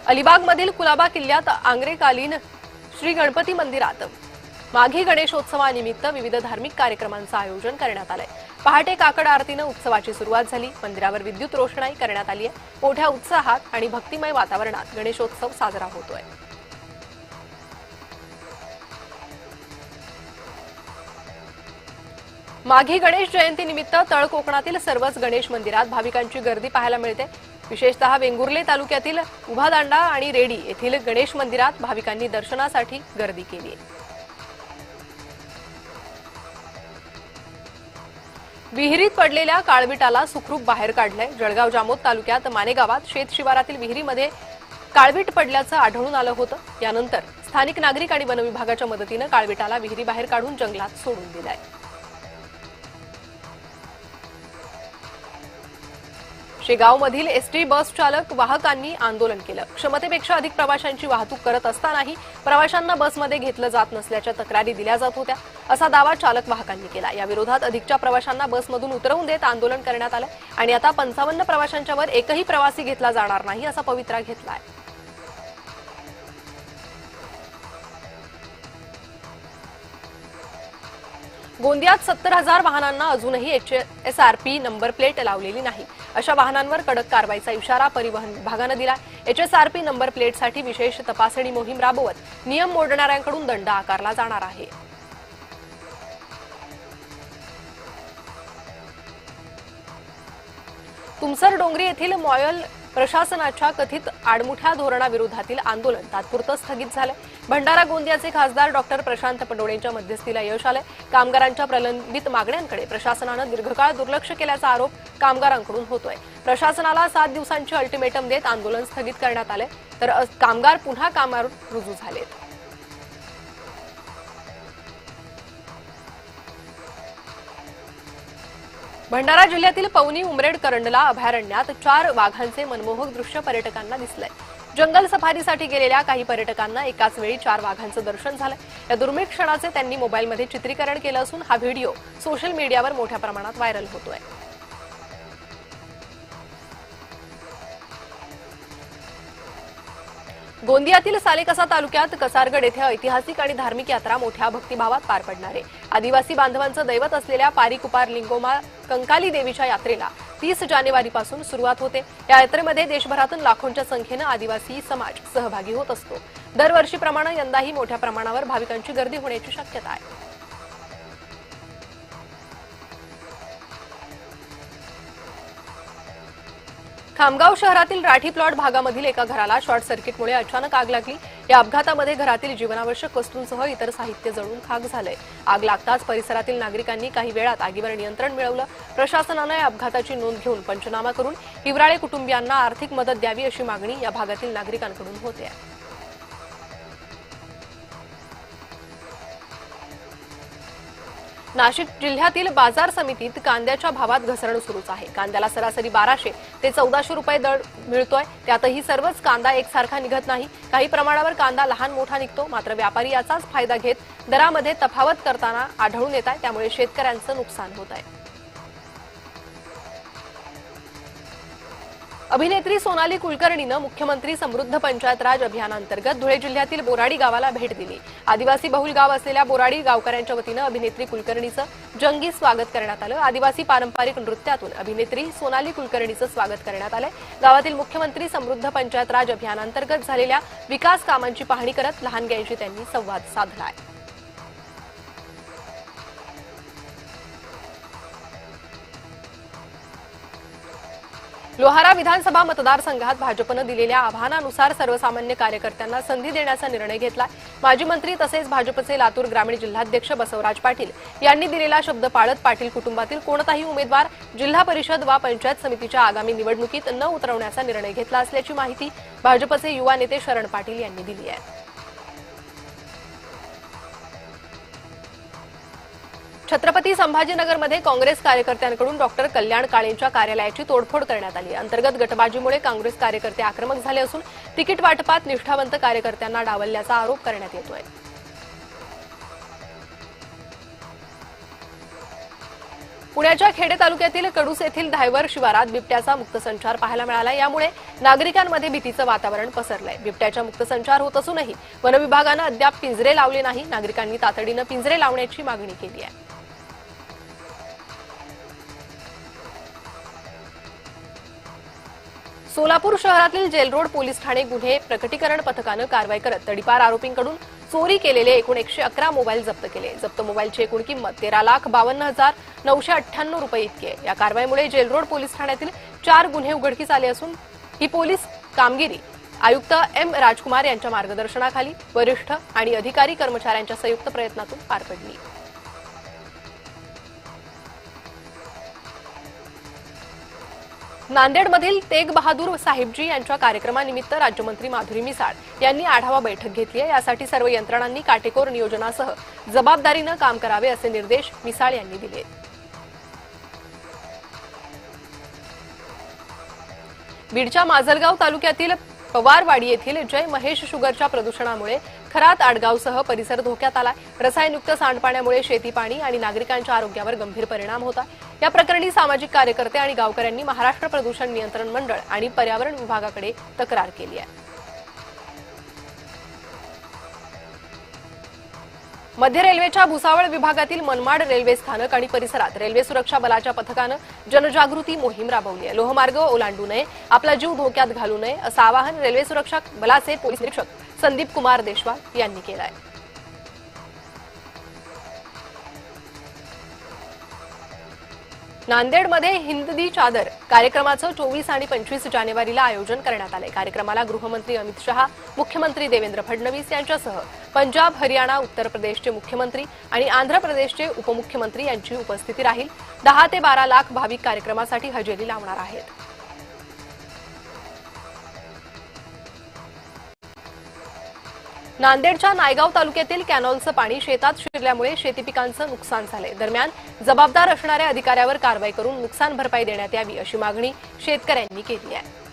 अलिबागमधील कुलाबा किल्ल्यात आंग्रेकालीन श्री गणपती मंदिरात माघी गणेशोत्सवानिमित्त विविध धार्मिक कार्यक्रमांचं आयोजन करण्यात आलंय। पहाटे काकड आरतीनं उत्सवाची सुरुवात झाली। मंदिरावर विद्युत रोषणाई करण्यात आली आहे। मोठ्या उत्साहात आणि भक्तिमय वातावरणात गणेशोत्सव साजरा होतोय। माघी गणेश जयंतीनिमित्त तळ कोकणातील सर्वच गणेश मंदिरात भाविकांची गर्दी पाहायला मिळते। विशेषतः वेंगुर्ले तालुक्यातील उभादांडा आणि रेडी येथील गणेश मंदिरात भाविकांनी दर्शनासाठी गर्दी केली आहे। विहिरीत पडलेल्या काळविटाला सुखरूप बाहेर काढलंय। जळगाव जामोद तालुक्यात मानेगावात शेत शिवारातील विहिरीमध्ये काळवीट पडल्याचं आढळून आलं होतं। यानंतर स्थानिक नागरिक आणि वन विभागाच्या मदतीनं काळविटाला विहिरी बाहेर काढून जंगलात सोडून दिलाय। शेगावमधील एसटी बस चालक वाहकांनी आंदोलन केलं। क्षमतेपेक्षा अधिक प्रवाशांची वाहतूक करत असतानाही प्रवाशांना बसमध्ये घेतलं जात नसल्याच्या तक्रारी दिल्या जात होत्या, असा दावा चालक वाहकांनी केला। या विरोधात अधिकच्या प्रवाशांना बसमधून उतरवून देत आंदोलन करण्यात आलं आणि आता 55 प्रवाशांच्या वर एकही प्रवासी घेतला जाणार नाही असा पवित्रा घेतलाय। गोंदियात 70,000 वाहनांना अजूनही एचएसआरपी नंबर प्लेट लावलेली नाही। अशा वाहनांवर कडक कारवाईचा इशारा परिवहन विभागानं दिला। एचएसआरपी नंबर प्लेटसाठी विशेष तपासणी मोहीम राबवत नियम मोडणाऱ्यांकडून दंड आकारला जाणार आहे। तुमसर डोंगरी येथील मॉयल प्रशासनाच्या कथित आडमुठ्या धोरणाविरोधातील आंदोलन तात्पुरतं स्थगित झालंय। भंडारा गोंदियाचे खासदार डॉक्टर प्रशांत पटोलेंच्या मध्यस्थीला यश आलंय। कामगारांच्या प्रलंबित मागण्यांकडे प्रशासनानं दीर्घकाळ दुर्लक्ष केल्याचा आरोप कामगारांकडून होतोय। प्रशासनाला 7 दिवसांची अल्टिमेटम देत आंदोलन स्थगित करण्यात आले, तर कामगार पुन्हा कामावर रुजू झालेत। भंडारा जिल्ह्यातील पवनी उमरेड करंडला अभयारण्यात 4 वाघांचे मनमोहक दृश्य पर्यटकांना दिसलंय। जंगल सफारीसाठी गेलेल्या काही पर्यटकांना एकाच वेळी 4 वाघांचं दर्शन झालंय। या दुर्मिळ क्षणाचे त्यांनी मोबाईलमध्ये चित्रीकरण केलं असून हा व्हिडिओ सोशल मीडियावर मोठ्या प्रमाणात व्हायरल होतोय। गोंदियातील सालेकसा तालुक्यात कसारगड येथे ऐतिहासिक आणि धार्मिक यात्रा मोठ्या भक्तिभावात पार पडणार आहे। आदिवासी बांधवांचं दैवत असलेल्या पारीकुपार लिंगोमा कंकाली देवीच्या यात्रेला 30 जानेवारीपासून सुरुवात होते। या यात्रेमध्ये देशभरातून लाखोंच्या संख्येनं आदिवासी समाज सहभागी होत असतो। दरवर्षीप्रमाणे यंदाही मोठ्या प्रमाणावर भाविकांची गर्दी होण्याची शक्यता आहे। खामगाव शहरातील राठी प्लॉट भागामधील एका घराला शॉर्ट सर्किटमुळे अचानक आग लागली। या अपघातामध्ये घरातील जीवनावश्यक वस्तूंसह इतर साहित्य जळून खाक झालंय। आग लागताच परिसरातील नागरिकांनी काही वेळात आगीवर नियंत्रण मिळवलं। प्रशासनानं या अपघाताची नोंद घेऊन पंचनामा करून हिवराळे कुटुंबियांना आर्थिक मदत द्यावी अशी मागणी या भागातील नागरिकांकडून होते आहे। नाशिक जिल्ह्यातील बाजार समितीत कांद्याच्या भावात घसरण सुरूच आहे। कांद्याला सरासरी 1200 ते 1400 रुपये दर मिळतोय। त्यातही सर्वच कांदा एकसारखा निघत नाही। काही प्रमाणावर कांदा लहान मोठा निघतो, मात्र व्यापारी याचाच फायदा घेत दरामध्ये तफावत करताना आढळून येत आहे। त्यामुळे शेतकऱ्यांचं नुकसान होत आहे। अभिनेत्री सोनाली कुलकर्णीनं मुख्यमंत्री समृद्ध पंचायत राज अभियानांतर्गत धुळे जिल्ह्यातील बोराडी गावाला भेट दिली। आदिवासी बहुल गाव असलेल्या बोराडी गावकऱ्यांच्या वतीनं अभिनेत्री कुलकर्णीचं जंगी स्वागत करण्यात आलं। आदिवासी पारंपरिक नृत्यातून अभिनेत्री सोनाली कुलकर्णीचं स्वागत करण्यात आलंय। गावातील मुख्यमंत्री समृद्ध पंचायत राज अभियानांतर्गत झालेल्या विकास कामांची पाहणी करत लहानग्यांशी त्यांनी संवाद साधला आहे। लोहारा विधानसभा मतदारसंघात भाजपनं दिलेल्या आव्हानानुसार सर्वसामान्य कार्यकर्त्यांना संधी देण्याचा निर्णय घेतला। माजी मंत्री तसेच भाजपचे लातूर ग्रामीण जिल्हाध्यक्ष बसवराज पाटील यांनी दिलेला शब्द पाळत पाटील कुटुंबातील कोणताही उमेदवार जिल्हा परिषद वा पंचायत समितीच्या आगामी निवडणुकीत न उतरवण्याचा निर्णय घेतला असल्याची माहिती भाजपचे युवा नेते शरण पाटील यांनी दिली आहे। छत्रपती संभाजीनगरमध्ये काँग्रेस कार्यकर्त्यांकडून डॉक्टर कल्याण काळेंच्या कार्यालयाची तोडफोड करण्यात आली। अंतर्गत गटबाजीमुळे काँग्रेस कार्यकर्ते आक्रमक झाले असून तिकीट वाटपात निष्ठावंत कार्यकर्त्यांना डावलल्याचा आरोप करण्यात येतोय। पुण्याच्या खेडे तालुक्यातील कडूस येथील धायवर शिवारात बिबट्याचा मुक्त संचार पाहायला मिळाला। यामुळे नागरिकांमध्ये भीतीचं वातावरण पसरलंय। बिबट्याचा मुक्त संचार होत असूनही वन विभागानं अद्याप पिंजरे लावले नाही। नागरिकांनी तातडीनं पिंजरे लावण्याची मागणी केली आहे। सोलापूर शहरातील जेल रोड पोलीस ठाणे गुन्हे प्रकटीकरण पथकानं कारवाई करत तडीपार आरोपींकडून चोरी केलेले एकूण 111 मोबाईल जप्त केले। जप्त मोबाईलची एकूण किंमत 13,52,998 रुपये इतकी आहे। या कारवाईमुळे जेल रोड पोलीस ठाण्यातील 4 गुन्हे उघडकीस आले असून ही पोलीस कामगिरी आयुक्त एम राजकुमार यांच्या मार्गदर्शनाखाली वरिष्ठ आणि अधिकारी कर्मचाऱ्यांच्या संयुक्त प्रयत्नातून पार पडली। नांदेडमधील तेग बहादूर साहेबजी यांच्या कार्यक्रमानिमित्त राज्यमंत्री माधुरी मिसाळ यांनी आढावा बैठक घेतली आहे। यासाठी सर्व यंत्रणांनी काटेकोर नियोजनासह जबाबदारीनं काम करावे असे निर्देश मिसाळ यांनी दिले। बीडच्या माजलगाव तालुक्यातील पवारवाडी येथील जय महेश शुगरच्या प्रदूषणामुळे खरात आडगावसह परिसर धोक्यात आला। रसायनयुक्त सांडपाण्यामुळे शेती पाणी आणि नागरिकांच्या आरोग्यावर गंभीर परिणाम होता। या प्रकरणी सामाजिक कार्यकर्ते आणि गावकऱ्यांनी महाराष्ट्र प्रदूषण नियंत्रण मंडळ आणि पर्यावरण विभागाकडे तक्रार केली आहे। मध्य रेल्वेच्या भुसावळ विभागातील मनमाड रेल्वे स्थानक आणि परिसरात रेल्वे सुरक्षा बलाच्या पथकानं जनजागृती मोहीम राबवली आहे। लोहमार्ग ओलांडू नये, आपला जीव धोक्यात घालू नये असं आवाहन रेल्वे सुरक्षा बलाचे पोलीस निरीक्षक संदीप कुमार देशवाल यांनी केलं आहे। नांदेडमध्ये हिंद दी चादर कार्यक्रमाचं 24 आणि 25 जानेवारीला आयोजन करण्यात आले। कार्यक्रमाला गृहमंत्री अमित शहा, मुख्यमंत्री देवेंद्र फडणवीस यांच्यासह पंजाब, हरियाणा, उत्तर प्रदेशचे मुख्यमंत्री आणि आंध्र प्रदेशचे उपमुख्यमंत्री यांची उपस्थिती राहील। 10 ते 12 लाख भाविक कार्यक्रमासाठी हजेरी लावणार आहेत। नांदेडच्या नायगाव तालुक्यातील कॅनॉलचं पाणी शेतात शिरल्यामुळे शेती पिकांचं नुकसान झाले। दरम्यान जबाबदार असणाऱ्या अधिकाऱ्यावर कारवाई करून नुकसान भरपाई देण्यात यावी अशी मागणी शेतकऱ्यांनी केली आहे।